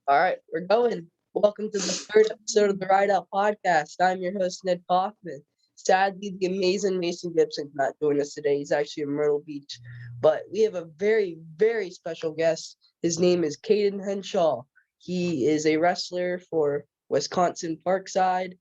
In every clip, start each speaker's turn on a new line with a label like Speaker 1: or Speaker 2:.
Speaker 1: All right, we're going. Welcome to the third episode of the Ride Out Podcast. I'm your host, Ned Kaufman. Sadly, the amazing Mason Gibson's not joining us today. He's actually in Myrtle Beach. But we have a very, very special guest. His name is Cayden Henschel. He is a wrestler for Wisconsin Parkside,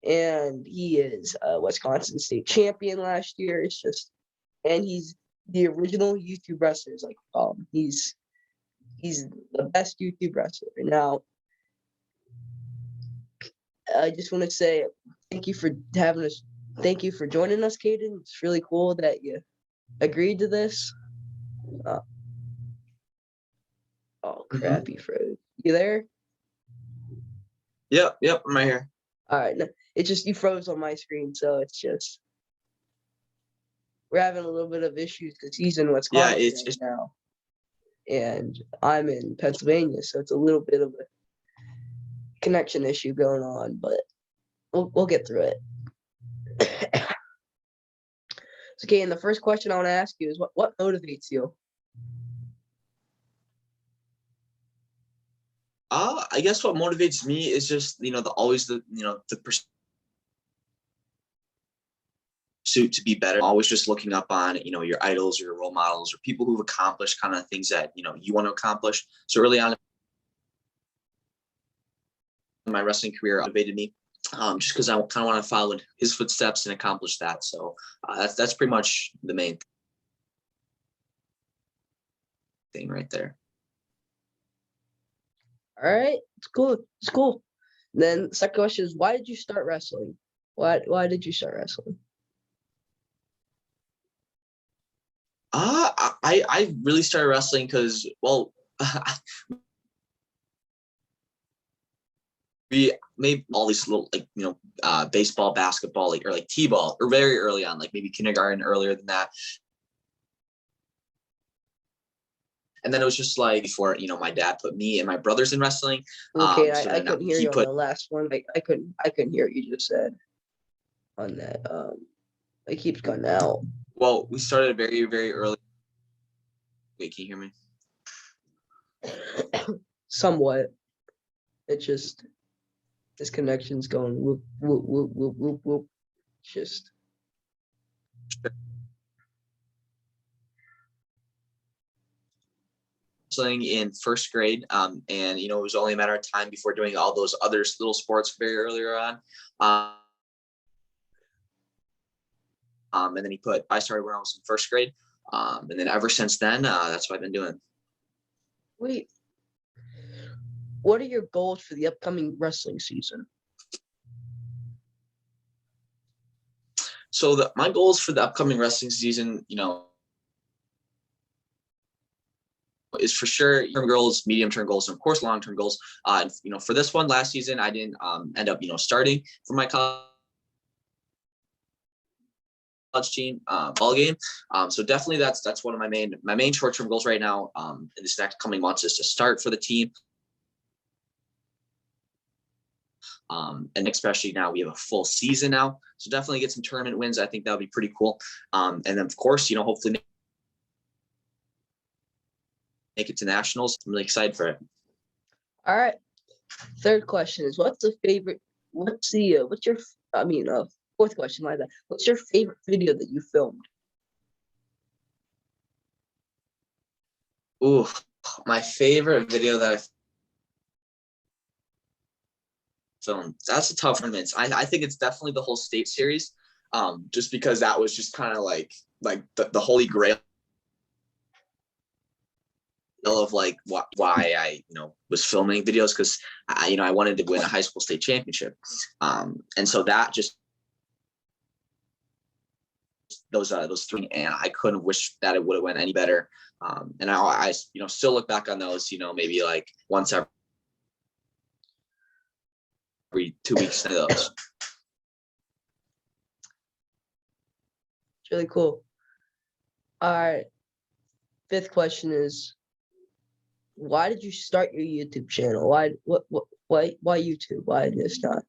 Speaker 1: and he is a Wisconsin state champion last year. And he's the original YouTube wrestler, like he's the best YouTube wrestler. Now, I just want to say thank you for having us. Thank you for joining us, Cayden. It's really cool that you agreed to this. Uh, oh, crap, you froze. You there?
Speaker 2: Yep, I'm right here.
Speaker 1: All right. No, it's just you froze on my screen, so it's just we're having a little bit of issues because he's in Wisconsin right now, and I'm in Pennsylvania, so it's a little bit of a connection issue going on, but we'll get through it. So, okay, and the first question I want to ask you is what motivates you?
Speaker 2: I guess what motivates me is just the pursuit to be better. Always just looking up on your idols or your role models or people who've accomplished kind of things that you want to accomplish. So early on in my wrestling career, motivated me just because I kind of want to follow in his footsteps and accomplish that. So that's pretty much the main thing right there.
Speaker 1: All right, it's cool. It's cool. Then the second question is, why did you start wrestling? Why did you start wrestling?
Speaker 2: I really started wrestling because, well, we made all these little baseball, basketball, or like t-ball, or very early on, like maybe kindergarten, earlier than that. And then it was just like before, my dad put me and my brothers in wrestling.
Speaker 1: Okay, I couldn't hear you on the last one. I couldn't hear what you just said on that. It keeps cutting out.
Speaker 2: Well, we started very, very early. Wait, can you hear me?
Speaker 1: Somewhat. It's just this connection's going whoop whoop whoop whoop whoop whoop. Just.
Speaker 2: In first grade, and it was only a matter of time before doing all those other little sports very earlier on. And then I started when I was in first grade, and then ever since then, that's what I've been doing.
Speaker 1: Wait, what are your goals for the upcoming wrestling season?
Speaker 2: So my goals for the upcoming wrestling season, is for sure term goals, medium-term goals, and of course long-term goals. For this one last season, I didn't end up starting for my college team ball game. So definitely that's one of my main short-term goals right now in this next coming months is to start for the team. And especially now we have a full season now, so definitely get some tournament wins. I think that would be pretty cool. And then of course, hopefully make it to nationals. I'm really excited for it.
Speaker 1: All right. Third question is, fourth question like that. What's your favorite video that you filmed?
Speaker 2: Ooh, my favorite video that I filmed. That's a tough one. I think it's definitely the whole state series. Just because that was just kind of like the holy grail of why I was filming videos, because I wanted to win a high school state championship, and so that just those three, and I couldn't wish that it would have went any better. And I still look back on those maybe like once every 2 weeks of those.
Speaker 1: It's really cool. All right. Fifth question is, why did you start your YouTube channel? Why YouTube? Why this not?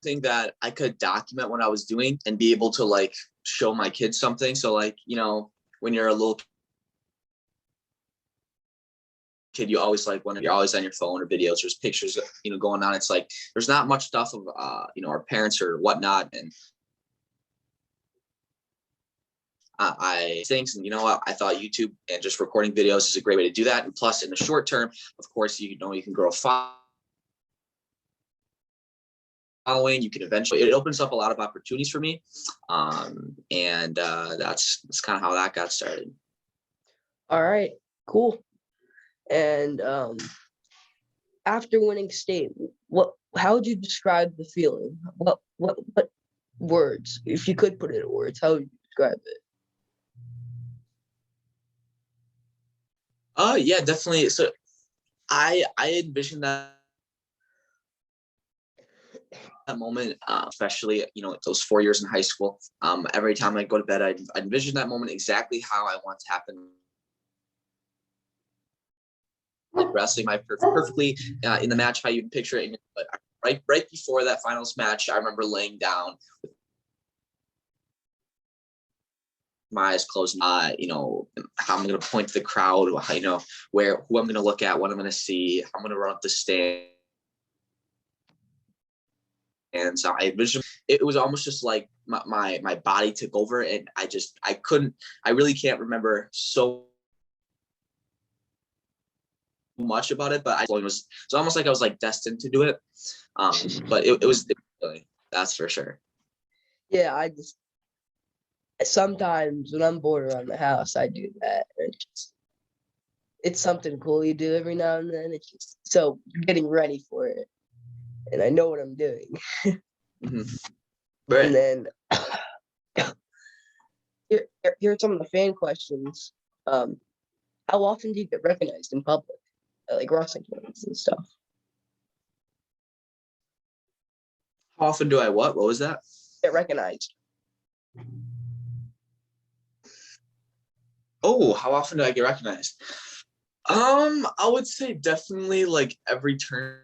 Speaker 2: Thing that I could document what I was doing and be able to show my kids something. So when you're a little kid, you always like when you're always on your phone or videos, there's pictures, going on. It's like there's not much stuff of our parents or whatnot, and I things, and what, I thought YouTube and just recording videos is a great way to do that. And plus, in the short term, of course, you can grow a following. You can eventually, it opens up a lot of opportunities for me, and that's kind of how that got started.
Speaker 1: All right, cool. And after winning state, how would you describe the feeling? What words, if you could put it in words, how would you describe it?
Speaker 2: Yeah, definitely. So I envision that moment, especially those 4 years in high school. Every time I go to bed, I envision that moment exactly how I want to happen. Like wrestling my perfectly in the match how you'd picture it. But right before that finals match, I remember laying down with my eyes closed. How I'm going to point to the crowd, who I'm going to look at, what I'm going to see, how I'm going to run up the stand. And so I envisioned it was almost just like my body took over, and I really can't remember so much about it, but it's almost like I was like destined to do it. But it was really, that's for sure.
Speaker 1: Yeah, sometimes when I'm bored around the house, I do that. It's something cool you do every now and then. It's just so you're getting ready for it, and I know what I'm doing.
Speaker 2: Mm-hmm. Right.
Speaker 1: And then here are some of the fan questions. How often do you get recognized in public, like wrestling tournaments and stuff?
Speaker 2: How often do I what? What was that?
Speaker 1: Get recognized.
Speaker 2: Oh, how often do I get recognized? I would say definitely like every tournament.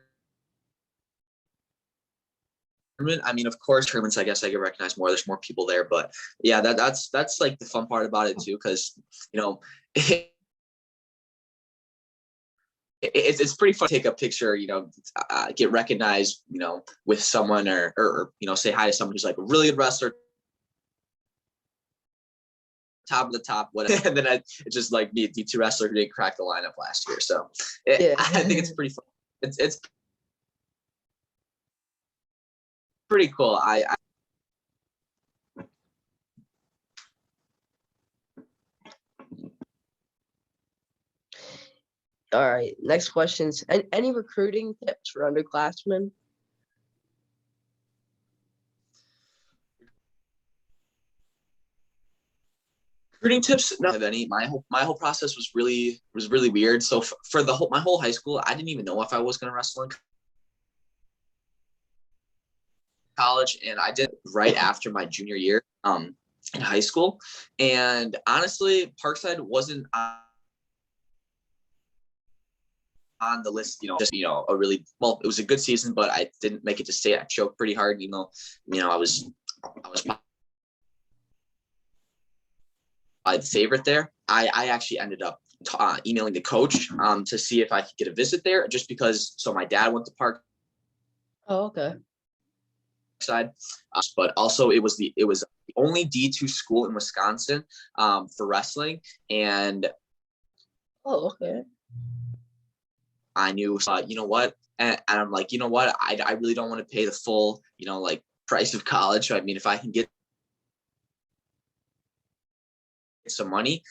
Speaker 2: I mean, of course, tournaments, I guess I get recognized more. There's more people there, but yeah, that's like the fun part about it too, because it's pretty fun to take a picture, get recognized, with someone or say hi to someone who's like a really good wrestler, top of the top, whatever. And then it's just like the two wrestler who didn't crack the lineup last year. So
Speaker 1: Yeah.
Speaker 2: I think it's pretty fun. It's pretty cool.
Speaker 1: All right. Next questions. Any recruiting tips for underclassmen?
Speaker 2: Recruiting tips? Not have any. My whole process was really weird. So for my whole high school, I didn't even know if I was going to wrestle in college, and I did right after my junior year in high school. And honestly, Parkside wasn't on the list, just a really well, it was a good season, but I didn't make it to state. I choked pretty hard, I was the favorite there. I actually ended up emailing the coach to see if I could get a visit there, just because. So my dad went to
Speaker 1: Oh, okay.
Speaker 2: Parkside, but also it was the only D2 school in Wisconsin for wrestling, and
Speaker 1: Oh, okay.
Speaker 2: I knew, you know what, and I'm like, you know what, I really don't want to pay the full, like price of college. I mean, if I can get some money,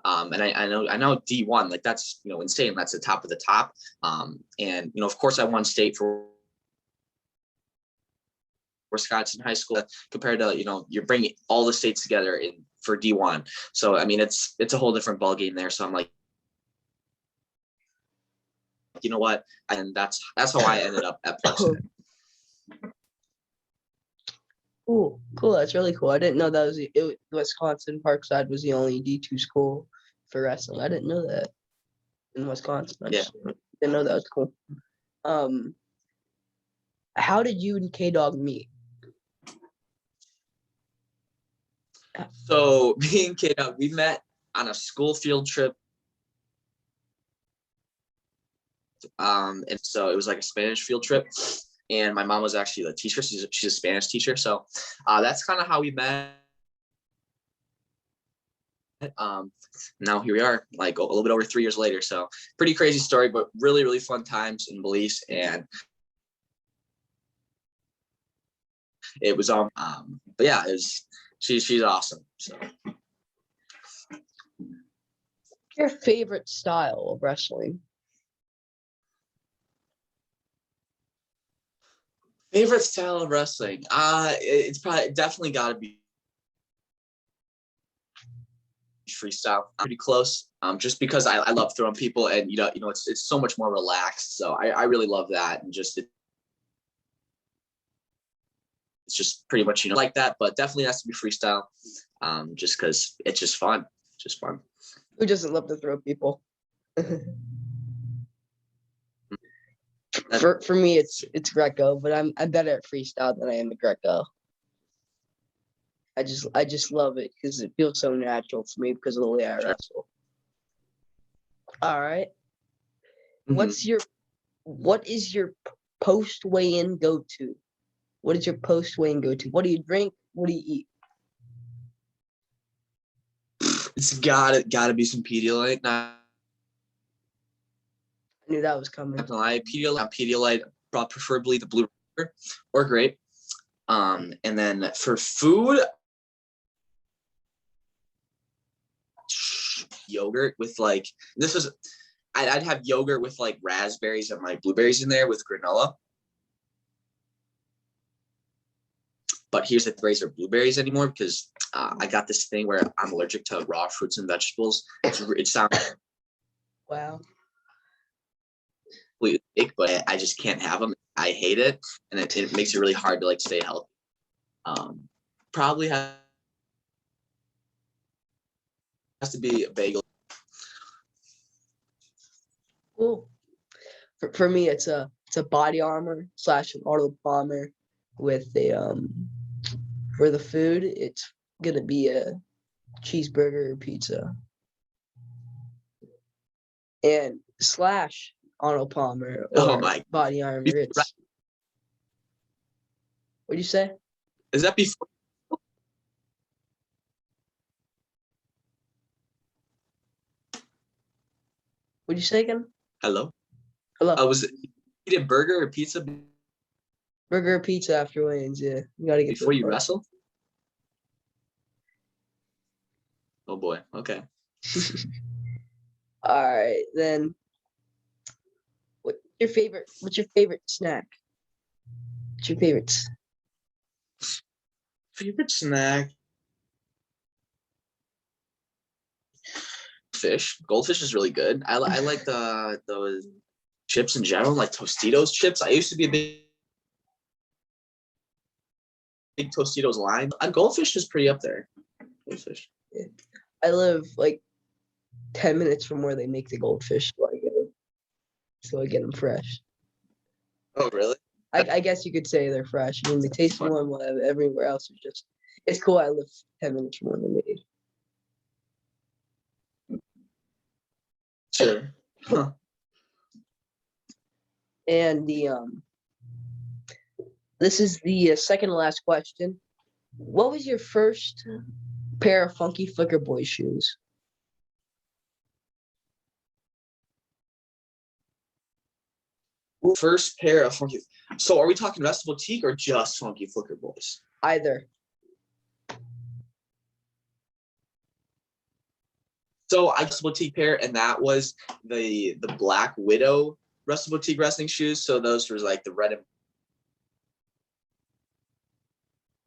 Speaker 2: and I know D1, like that's insane. That's the top of the top, and of course I won state for Wisconsin high school compared to you're bringing all the states together for D1. So I mean, it's a whole different ball game there. So I'm like, you know what, and that's how I ended up at Parkside.
Speaker 1: Cool. That's really cool. I didn't know that was Wisconsin. Parkside was the only D2 school for wrestling. I didn't know that in Wisconsin. I just didn't know that was cool. How did you and K-Dog meet?
Speaker 2: So me and K-Dog, we met on a school field trip And so it was like a Spanish field trip. And my mom was actually the teacher. She's a Spanish teacher. So that's kind of how we met. Now here we are, like a little bit over 3 years later. So pretty crazy story, but really, really fun times in Belize. And it was but yeah, it was she's awesome. So
Speaker 1: Your favorite style of wrestling?
Speaker 2: favorite style of wrestling? It's probably definitely got to be freestyle. Pretty close. Just because I love throwing people, and it's so much more relaxed. So I really love that, and just it's just pretty much like that. But definitely has to be freestyle. Just because it's just fun. Just fun.
Speaker 1: Who doesn't love to throw people? For me, it's Greco, but I'm better at freestyle than I am at Greco. I just love it because it feels so natural for me because of the way I wrestle. All right.
Speaker 2: Mhm.
Speaker 1: What is your post weigh-in go-to? What is your post weigh-in go-to? What do you drink? What do you eat?
Speaker 2: It's gotta be some Pedialyte. Not
Speaker 1: I knew that was coming.
Speaker 2: gonna lie, Pedialyte, preferably the blue or grape. And then for food, yogurt with like I'd have yogurt with like raspberries and like blueberries in there with granola. But here's the raise or blueberries anymore because I got this thing where I'm allergic to raw fruits and vegetables. It sounds
Speaker 1: Wow.
Speaker 2: completely fake, but I just can't have them. I hate it, and it makes it really hard to like stay healthy. Probably has to be a bagel.
Speaker 1: Cool. For me, it's a body armor / an auto bomber with a for the food. It's gonna be a cheeseburger or pizza, and / Arnold Palmer
Speaker 2: Oh
Speaker 1: or
Speaker 2: my!
Speaker 1: body armor. It's what'd you say?
Speaker 2: Is that before?
Speaker 1: What'd you say again?
Speaker 2: Hello.
Speaker 1: Hello.
Speaker 2: I was eating burger or pizza
Speaker 1: Burger or pizza after weigh-ins. Yeah, you gotta get
Speaker 2: before
Speaker 1: those
Speaker 2: you
Speaker 1: first.
Speaker 2: wrestle. Oh boy. Okay.
Speaker 1: All right, then. What's your favorite snack? What's your favorites?
Speaker 2: Favorite snack? Fish. Goldfish is really good. I like those chips in general, like Tostitos chips. I used to be a big Tostitos line. Goldfish is pretty up there. Goldfish.
Speaker 1: Yeah. I live like 10 minutes from where they make the goldfish, so I get them fresh.
Speaker 2: Oh really?
Speaker 1: I guess you could say they're fresh. I mean, they taste normal. Everywhere else is just. It's cool. I live 10 minutes from where they're made.
Speaker 2: Sure. Huh.
Speaker 1: And this is the second to last question. What was your first pair of funky Flicker Boy shoes?
Speaker 2: First pair of funky. So are we talking Rest Boutique or just Funky Flicker Boys?
Speaker 1: Either.
Speaker 2: So I just boutique pair, and that was the Black Widow Rest Boutique wrestling shoes. So those were like the red and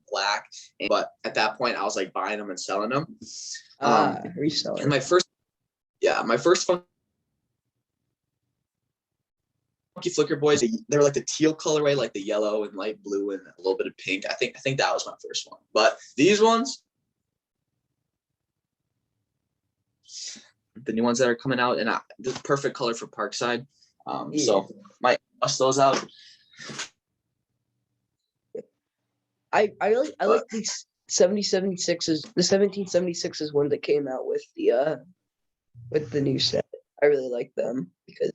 Speaker 2: black. But at that point, I was like buying them and selling them.
Speaker 1: Reseller.
Speaker 2: And my first Funky Flicker Boys, they were like the teal colorway, like the yellow and light blue and a little bit of pink. I think that was my first one. But these ones, the new ones that are coming out, and the perfect color for Parkside. So might bust those out.
Speaker 1: I like these 7076s, the 1776s one that came out with the new set. I really like them because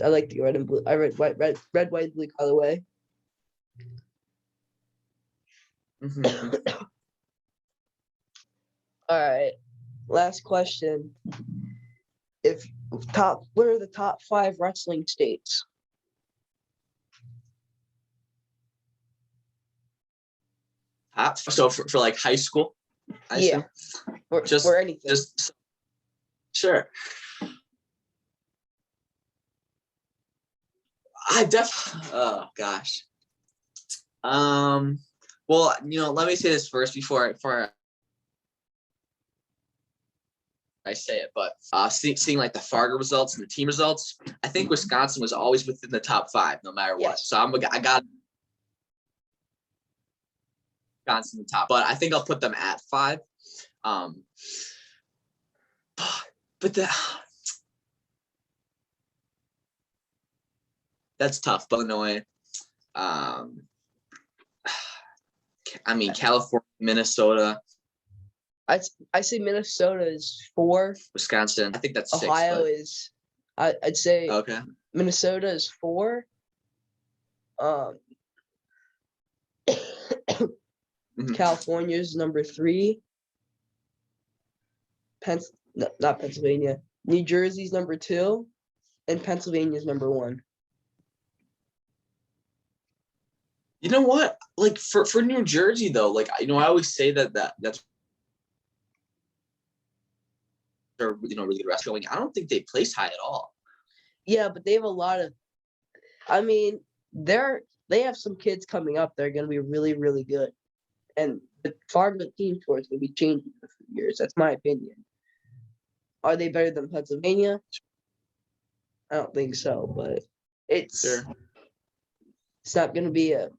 Speaker 1: I like the red and blue. I read red, white, and blue colorway. All right. Last question. What are the top 5 wrestling states?
Speaker 2: So for like high school, I
Speaker 1: Yeah.
Speaker 2: assume?
Speaker 1: Or anything.
Speaker 2: Just sure. I definitely. Oh gosh. Well, let me say this first before I say it, but seeing like the Fargo results and the team results, I think Wisconsin was always within the top 5, no matter what.
Speaker 1: Yes.
Speaker 2: So I got Wisconsin in the top, but I think I'll put them at 5. But that's tough. But Illinois, I mean California, Minnesota.
Speaker 1: I say Minnesota is 4.
Speaker 2: Wisconsin, I think that's 6.
Speaker 1: Ohio
Speaker 2: but...
Speaker 1: is, I'd say
Speaker 2: okay.
Speaker 1: Minnesota is 4. California is number 3. Not Pennsylvania. New Jersey's number 2, and Pennsylvania's number 1.
Speaker 2: You know what? Like for New Jersey though, like I always say that's really good wrestling. I don't think they place high at all.
Speaker 1: Yeah, but they have a lot of. I mean, they have some kids coming up. They're going to be really, really good, and the Fargo team tour is going to be changing in a few years. That's my opinion. Are they better than Pennsylvania? I don't think so, but it's not going to be a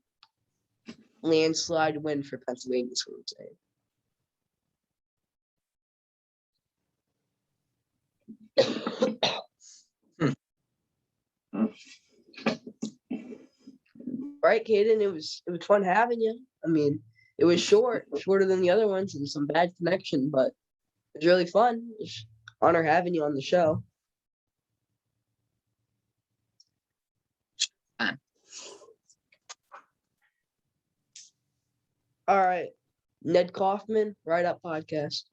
Speaker 1: landslide win for Pennsylvania. Is what I'm saying. Right, Cayden? It was fun having you. I mean, it was shorter than the other ones, and some bad connection, but it was really fun. It's an honor having you on the show. All right, Ned Kaufman, Ride Up Podcast.